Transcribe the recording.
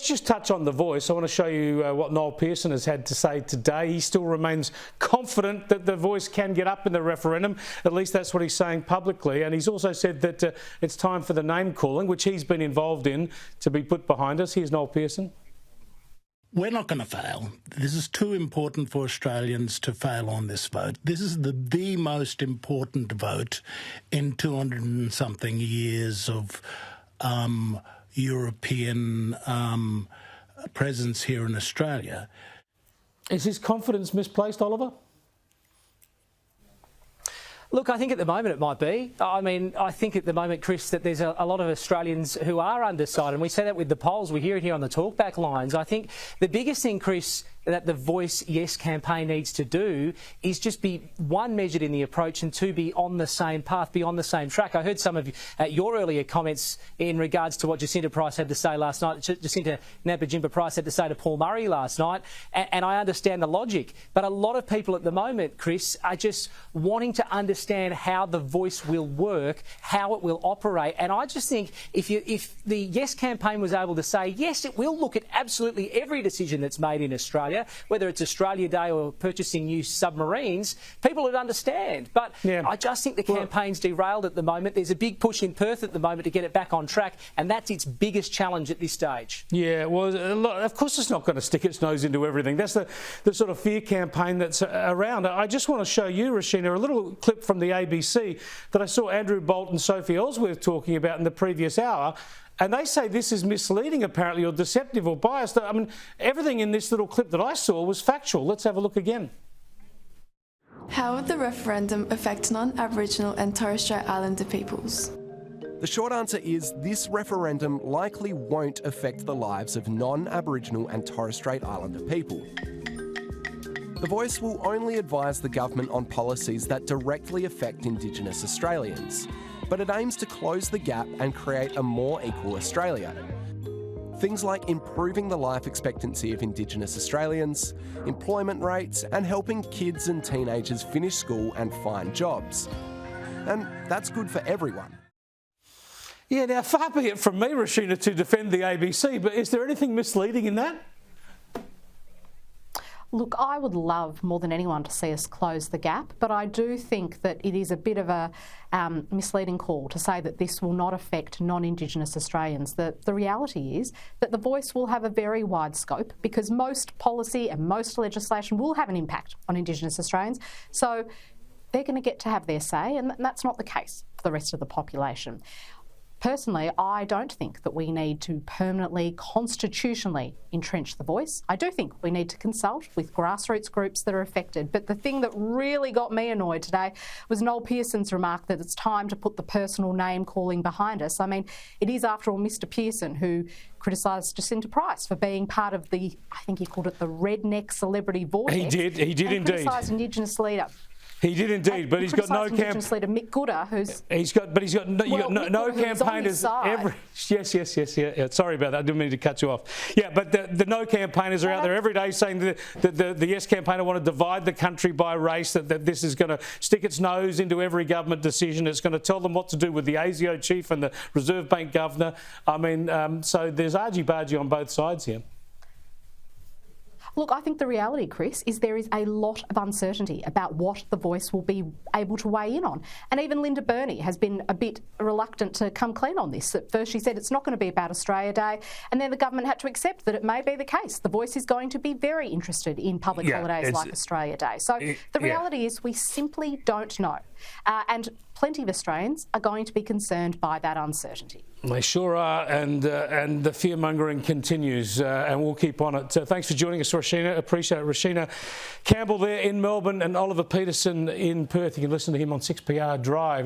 let's just touch on The Voice. I want to show you what Noel Pearson has had to say today. He still remains confident that The Voice can get up in the referendum. At least that's what he's saying publicly. And he's also said that it's time for the name calling, which he's been involved in, to be put behind us. Here's Noel Pearson. We're not going to fail. This is too important for Australians to fail on this vote. This is the most important vote in 200 and something years of European presence here in Australia. Is his confidence misplaced, Oliver? Look, I think at the moment it might be. I mean, I think at the moment, Chris, that there's a lot of Australians who are undecided. And we say that with the polls. We hear it here on the talkback lines. I think the biggest thing, Chris, that the Voice Yes campaign needs to do is just be, one, measured in the approach, and two, be on the same path, be on the same track. I heard some of your earlier comments in regards to what Jacinta Price had to say last night. Jacinta Nampijinpa Price had to say to Paul Murray last night, and I understand the logic. But a lot of people at the moment, Chris, are just wanting to understand how the Voice will work, how it will operate. And I just think if the Yes campaign was able to say, yes, it will look at absolutely every decision that's made in Australia, whether it's Australia Day or purchasing new submarines, people would understand. But I just think the campaign's derailed at the moment. There's a big push in Perth at the moment to get it back on track, and that's its biggest challenge at this stage. Yeah, well, of course it's not going to stick its nose into everything. That's the sort of fear campaign that's around. I just want to show you, Rashina, a little clip from the ABC that I saw Andrew Bolt and Sophie Ellsworth talking about in the previous hour. And they say this is misleading, apparently, or deceptive or biased. I mean, everything in this little clip that I saw was factual. Let's have a look again. How would the referendum affect non-Aboriginal and Torres Strait Islander peoples? The short answer is this referendum likely won't affect the lives of non-Aboriginal and Torres Strait Islander people. The Voice will only advise the government on policies that directly affect Indigenous Australians, but it aims to close the gap and create a more equal Australia. Things like improving the life expectancy of Indigenous Australians, employment rates, and helping kids and teenagers finish school and find jobs. And that's good for everyone. Yeah, now far be it from me, Rashina, to defend the ABC, but is there anything misleading in that? Look, I would love more than anyone to see us close the gap, but I do think that it is a bit of a misleading call to say that this will not affect non-Indigenous Australians. The reality is that the Voice will have a very wide scope because most policy and most legislation will have an impact on Indigenous Australians. So they're going to get to have their say, and that's not the case for the rest of the population. Personally, I don't think that we need to permanently, constitutionally entrench the Voice. I do think we need to consult with grassroots groups that are affected. But the thing that really got me annoyed today was Noel Pearson's remark that it's time to put the personal name calling behind us. I mean, it is, after all, Mr Pearson who criticised Jacinta Price for being part of the, I think he called it the redneck celebrity vortex. He did indeed. Criticised Indigenous leader. He did indeed, but he's got no Indigenous leader Mick Gooder, who's he's got no campaigners. Yes. Yeah. Sorry about that. I didn't mean to cut you off. Yeah, but the no campaigners are out there every day saying that the Yes campaigner want to divide the country by race. That this is going to stick its nose into every government decision. It's going to tell them what to do with the ASIO chief and the Reserve Bank governor. I mean, so there's argy-bargy on both sides here. Look, I think the reality, Chris, is there is a lot of uncertainty about what the Voice will be able to weigh in on. And even Linda Burney has been a bit reluctant to come clean on this. At first she said it's not going to be about Australia Day, and then the government had to accept that it may be the case. The Voice is going to be very interested in public holidays like Australia Day. So the reality is we simply don't know. And plenty of Australians are going to be concerned by that uncertainty. They sure are, and the fear-mongering continues, and we'll keep on it. Thanks for joining us, Rashina. Appreciate it. Rashina Campbell there in Melbourne and Oliver Peterson in Perth. You can listen to him on 6PR Drive.